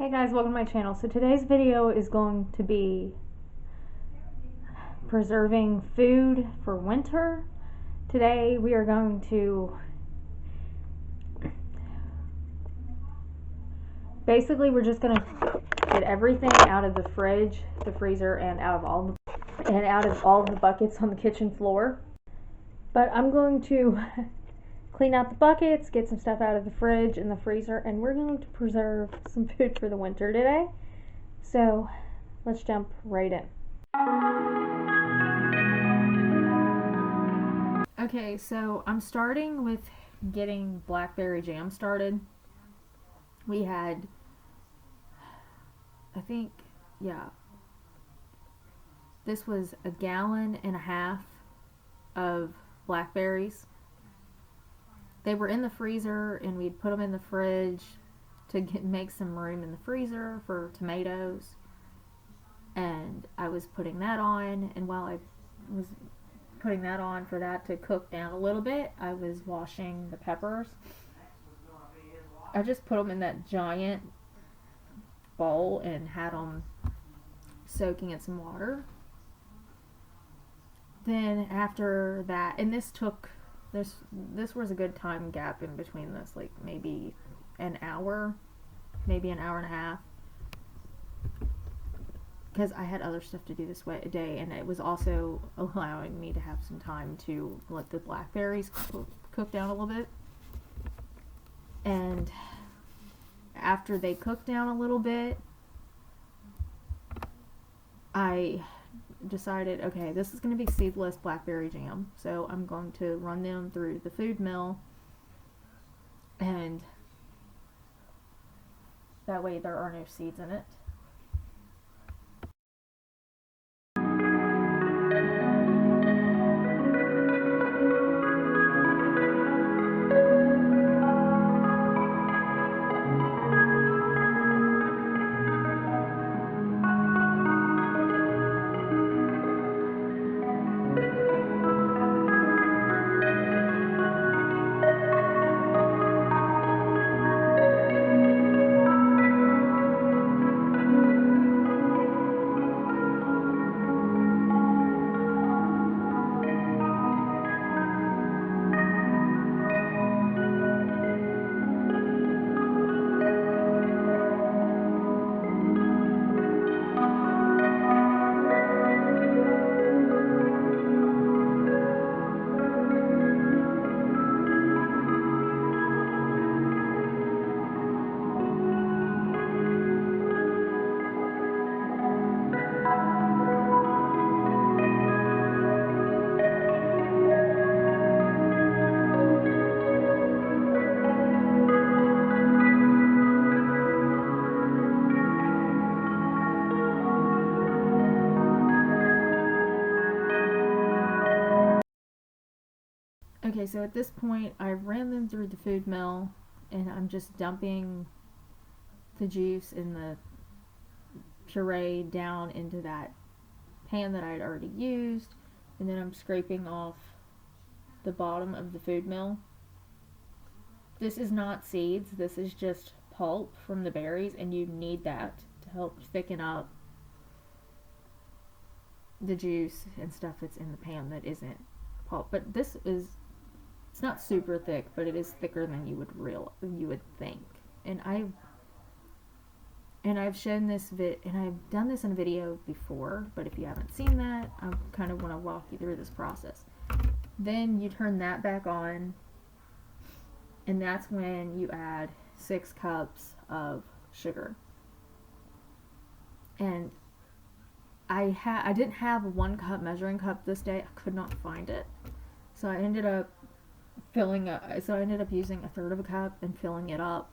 Hey guys, welcome to my channel. So today's video is going to be preserving food for winter. Today we are going to we're just going to get everything out of the fridge, the freezer, and out of all the buckets on the kitchen floor. But I'm going to clean out the buckets, get some stuff out of the fridge and the freezer, and we're going to preserve some food for the winter today. So let's jump right in. Okay, so I'm starting with getting blackberry jam started. We had, this was 1.5 gallons of blackberries. They were in the freezer, and we'd put them in the fridge to make some room in the freezer for tomatoes. And I was putting that on, and while I was putting that on for that to cook down a little bit, I was washing the peppers. I just put them in that giant bowl and had them soaking in some water. Then after that, and this was a good time gap in between this, like maybe an hour and a half, because I had other stuff to do this day, and it was also allowing me to have some time to let the blackberries cook down a little bit. And after they cooked down a little bit, I decided, okay, this is going to be seedless blackberry jam, so I'm going to run them through the food mill, and that way there are no seeds in it. Okay, so at this point, I ran them through the food mill, and I'm just dumping the juice and the puree down into that pan that I had already used, and then I'm scraping off the bottom of the food mill. This is not seeds, this is just pulp from the berries, and you need that to help thicken up the juice and stuff that's in the pan that isn't pulp. But it's not super thick, but it is thicker than you would think. And I've shown this and I've done this in a video before, but if you haven't seen that, I kind of want to walk you through this process. Then you turn that back on, and that's when you add 6 cups of sugar. And I didn't have a 1 cup measuring cup this day. I could not find it, so I ended up using 1/3 of a cup and filling it up.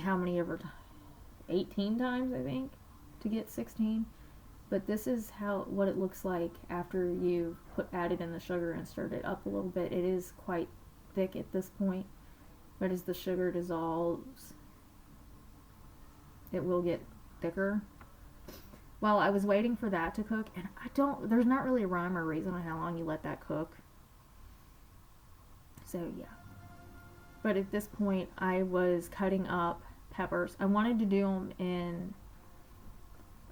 How many ever? 18 times, I think, to get 16. But this is what it looks like after you've added in the sugar and stirred it up a little bit. It is quite thick at this point, but as the sugar dissolves, it will get thicker. While I was waiting for that to cook, and there's not really a rhyme or reason on how long you let that cook. So yeah. But at this point, I was cutting up peppers. I wanted to do them in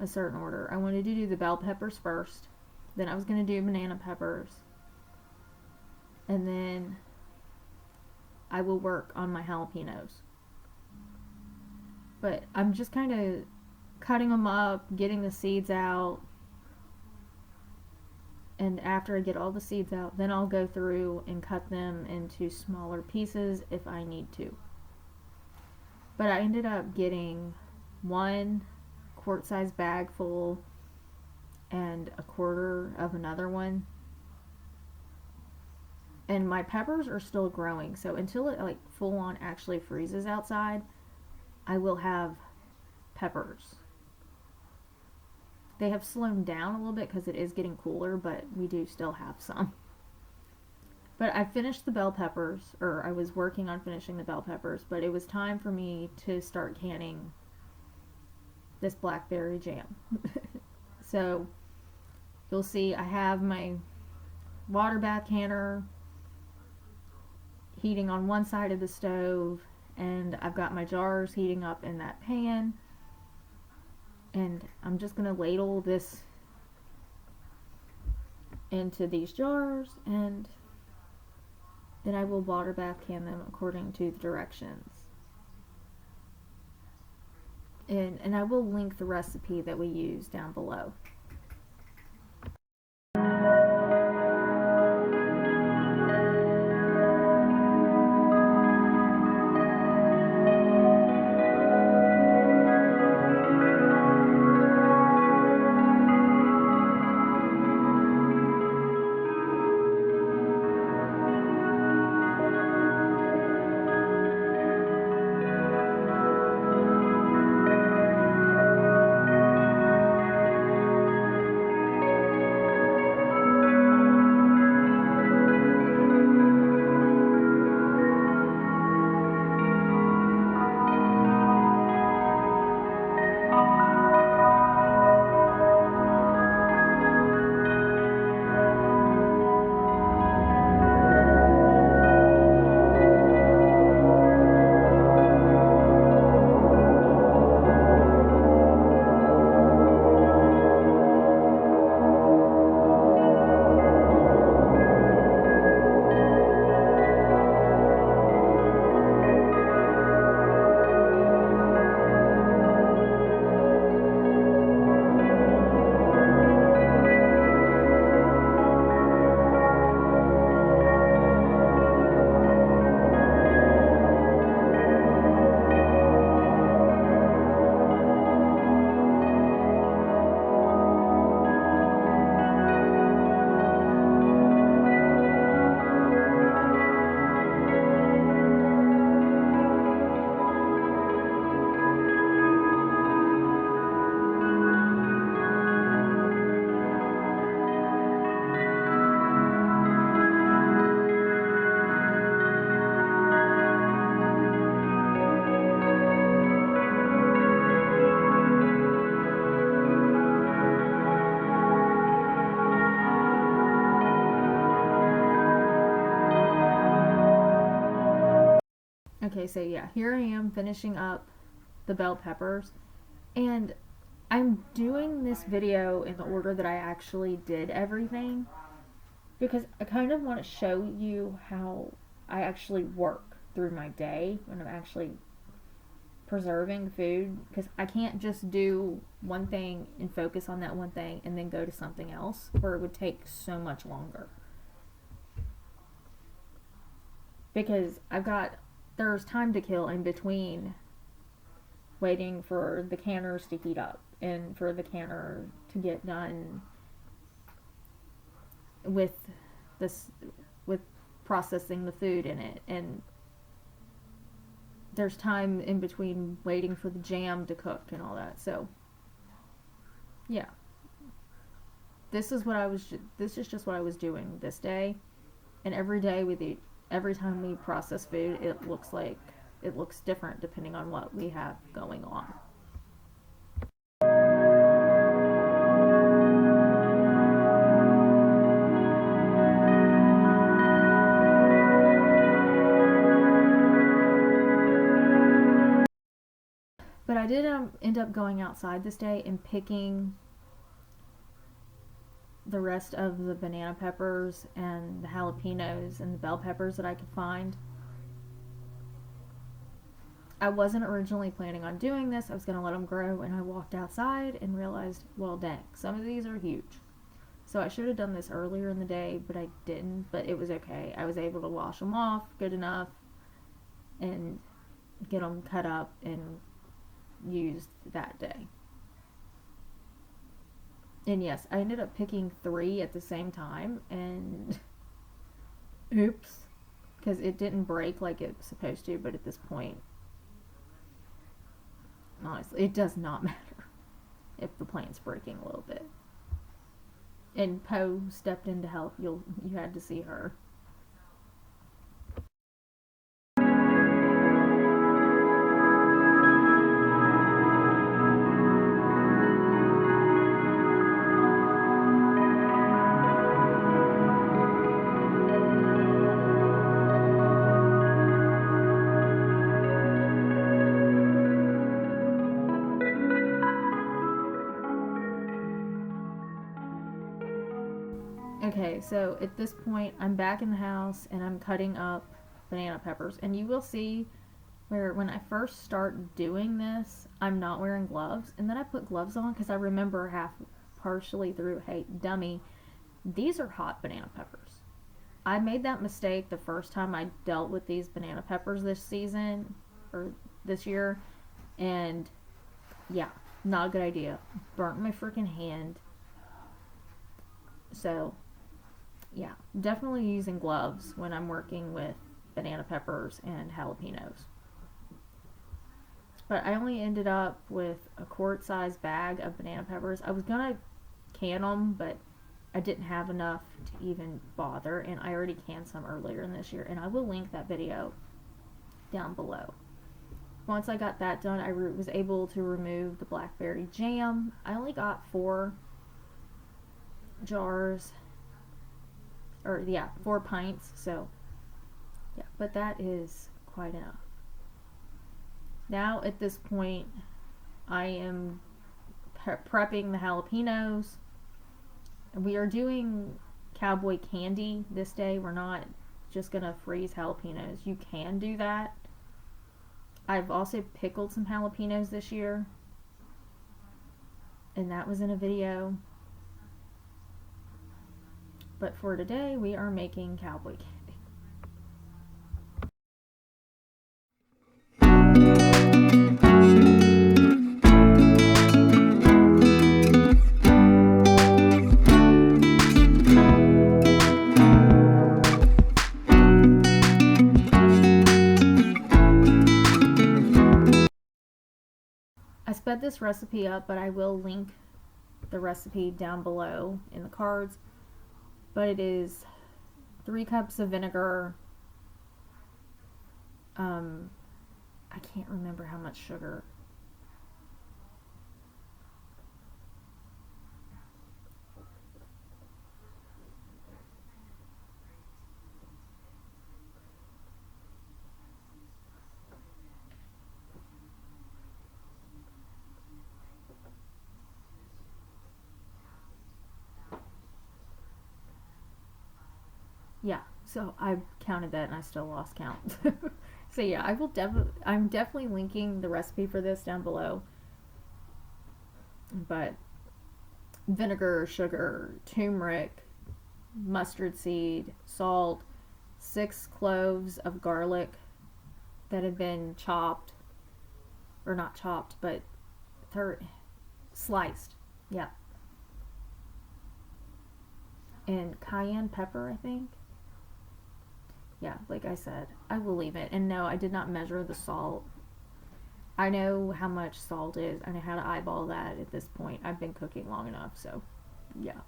a certain order. I wanted to do the bell peppers first, then I was going to do banana peppers, and then I will work on my jalapenos. But I'm just kind of cutting them up, getting the seeds out, and after I get all the seeds out, then I'll go through and cut them into smaller pieces if I need to. But I ended up getting 1 quart-size bag full and 1/4 of another one. And my peppers are still growing, so until it like full on actually freezes outside, I will have peppers. They have slowed down a little bit because it is getting cooler, but we do still have some. But I finished the bell peppers, or I was working on finishing the bell peppers, but it was time for me to start canning this blackberry jam. So you'll see I have my water bath canner heating on one side of the stove, and I've got my jars heating up in that pan, and I'm just going to ladle this into these jars, and then I will water bath can them according to the directions. And I will link the recipe that we use down below. Okay, so yeah, here I am finishing up the bell peppers, and I'm doing this video in the order that I actually did everything because I kind of want to show you how I actually work through my day when I'm actually preserving food, because I can't just do one thing and focus on that one thing and then go to something else, or it would take so much longer. Because there's time to kill in between waiting for the canners to heat up and for the canner to get done with processing the food in it, and there's time in between waiting for the jam to cook and all that. So yeah, this is just what I was doing this day, and every day every time we process food, it looks different depending on what we have going on. But I did end up going outside this day and picking the rest of the banana peppers and the jalapenos and the bell peppers that I could find. I wasn't originally planning on doing this. I was going to let them grow, and I walked outside and realized, well, dang, some of these are huge. So I should have done this earlier in the day, but I didn't. But it was okay. I was able to wash them off good enough and get them cut up and used that day. And yes, I ended up picking 3 at the same time, and oops, because it didn't break like it was supposed to. But at this point, honestly, it does not matter if the plant's breaking a little bit. And Poe stepped in to help. You had to see her. Okay, so at this point, I'm back in the house and I'm cutting up banana peppers. And you will see where when I first start doing this, I'm not wearing gloves. And then I put gloves on because I remember partially through, hey, dummy, these are hot banana peppers. I made that mistake the first time I dealt with these banana peppers this season, or this year. And yeah, not a good idea. Burnt my freaking hand. So yeah, definitely using gloves when I'm working with banana peppers and jalapenos. But I only ended up with a quart-sized bag of banana peppers. I was gonna can them, but I didn't have enough to even bother, and I already canned some earlier in this year, and I will link that video down below. Once I got that done, I was able to remove the blackberry jam. I only got 4 jars, or yeah, 4 pints, so yeah, but that is quite enough. Now at this point, I am prepping the jalapenos. We are doing Cowboy candy this day. We're not just gonna freeze jalapenos. You can do that. I've also pickled some jalapenos this year, and that was in a video. But for today, we are making Cowboy candy. I sped this recipe up, but I will link the recipe down below in the cards. But it is 3 cups of vinegar. I can't remember how much sugar. Yeah, so I counted that and I still lost count. So yeah, I'm definitely linking the recipe for this down below. But vinegar, sugar, turmeric, mustard seed, salt, 6 cloves of garlic that have been chopped, or not chopped, but sliced. Yeah. And cayenne pepper, I think. Yeah, like I said, I will leave it. And no, I did not measure the salt. I know how much salt is. I know how to eyeball that at this point. I've been cooking long enough, so yeah.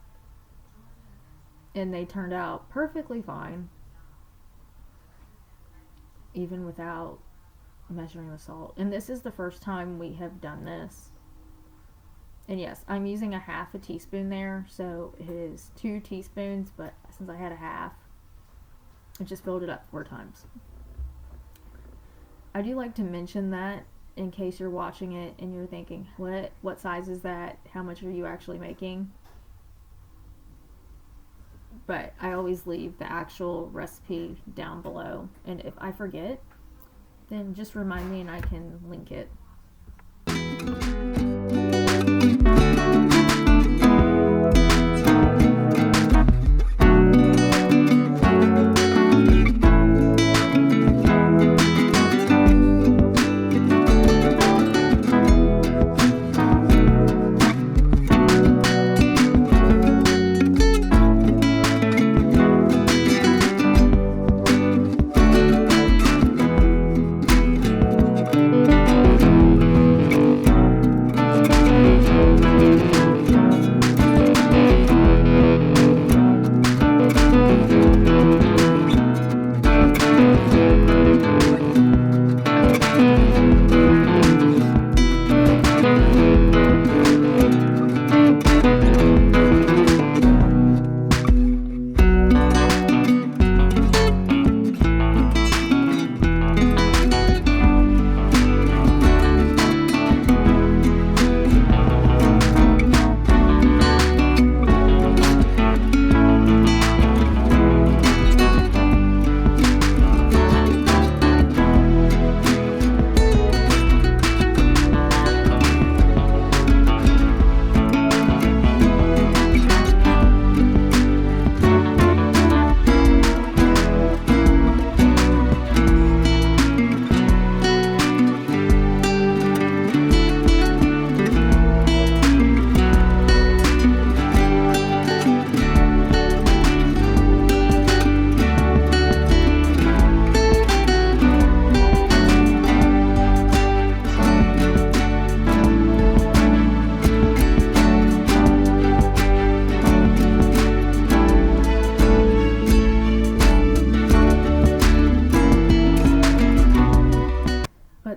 And they turned out perfectly fine, even without measuring the salt. And this is the first time we have done this. And yes, I'm using a half a teaspoon there, so it is 2 teaspoons, but since I had a half, I just filled it up 4 times. I do like to mention that in case you're watching it and you're thinking, what size is that? How much are you actually making? But I always leave the actual recipe down below. And if I forget, then just remind me and I can link it.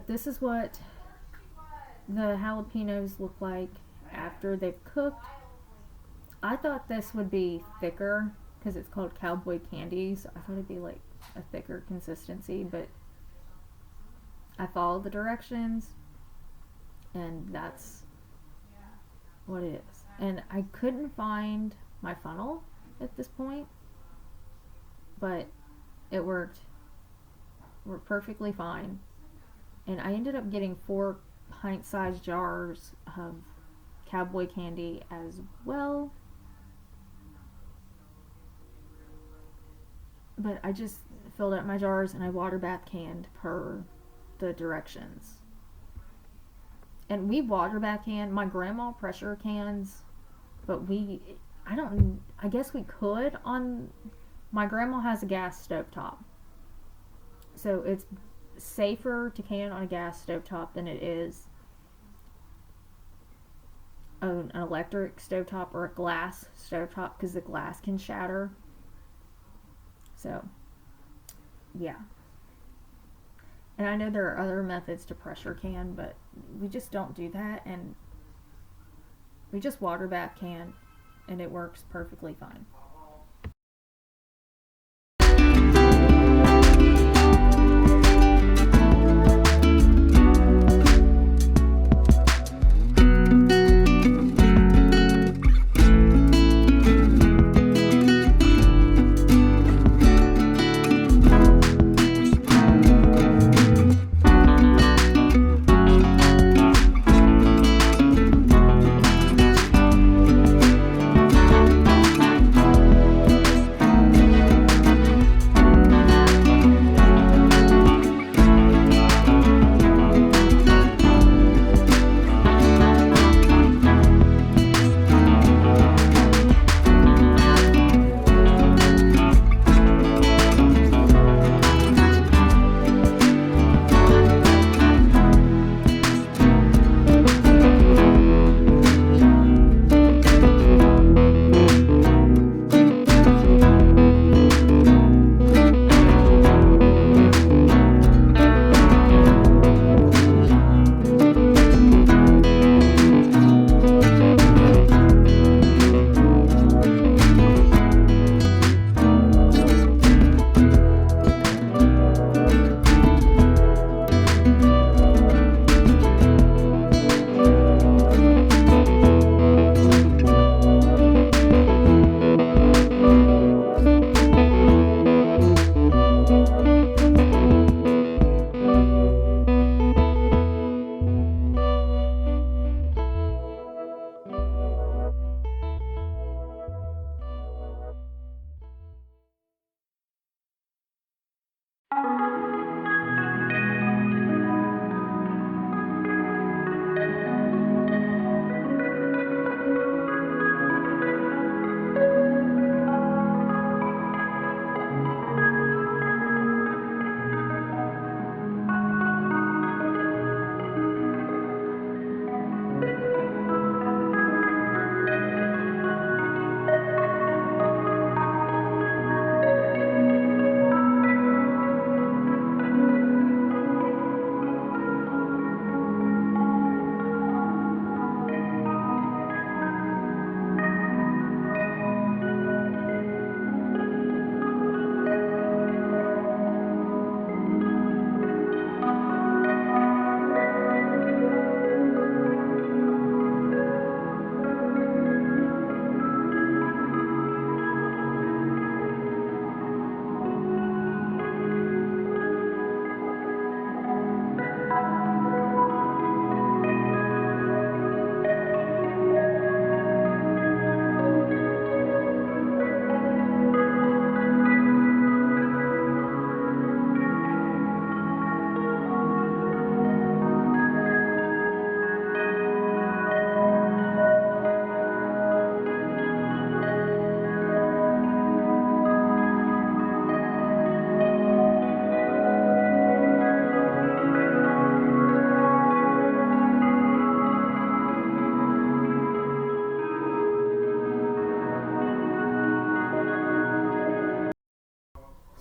This is what the jalapenos look like after they've cooked. I thought this would be thicker because it's called Cowboy candy, so I thought it'd be like a thicker consistency, but I followed the directions and that's what it is. And I couldn't find my funnel at this point, but it worked perfectly fine. And I ended up getting 4 pint-sized jars of Cowboy candy as well. But I just filled up my jars and I water bath canned per the directions. And we water bath canned. My grandma pressure cans, but I guess we could on, my grandma has a gas stovetop. So it's safer to can on a gas stovetop than it is an electric stovetop or a glass stovetop, because the glass can shatter. So yeah, and I know there are other methods to pressure can, but we just don't do that, and we just water bath can and it works perfectly fine.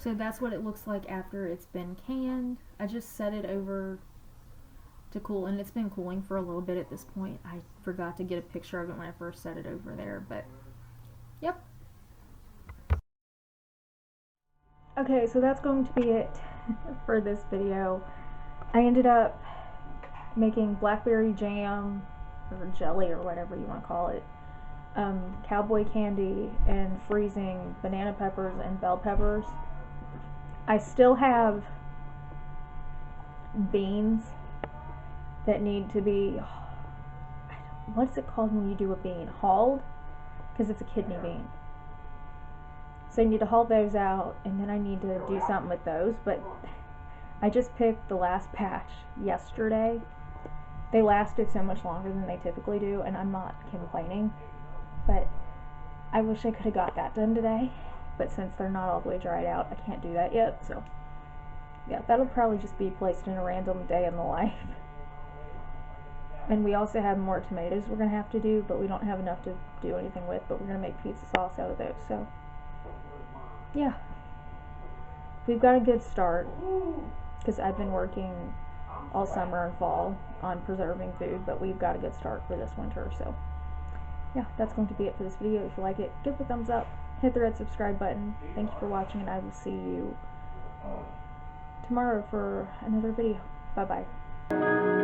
So that's what it looks like after it's been canned. I just set it over to cool, and it's been cooling for a little bit at this point. I forgot to get a picture of it when I first set it over there, but yep. Okay, so that's going to be it for this video. I ended up making blackberry jam or jelly or whatever you want to call it, cowboy candy, and freezing banana peppers and bell peppers. I still have beans that need to be, what's it called when you do a bean? Hulled? Because it's a kidney bean. So I need to haul those out, and then I need to do something with those, but I just picked the last batch yesterday. They lasted so much longer than they typically do, and I'm not complaining, but I wish I could have got that done today, but since they're not all the way dried out, I can't do that yet, so yeah, that'll probably just be placed in a random day in the life. And we also have more tomatoes we're going to have to do, but we don't have enough to do anything with, but we're going to make pizza sauce out of those, so yeah. We've got a good start, because I've been working all summer and fall on preserving food, but we've got a good start for this winter, so yeah, that's going to be it for this video. If you like it, give it a thumbs up, hit the red subscribe button. Thank you for watching, and I will see you tomorrow for another video. Bye bye.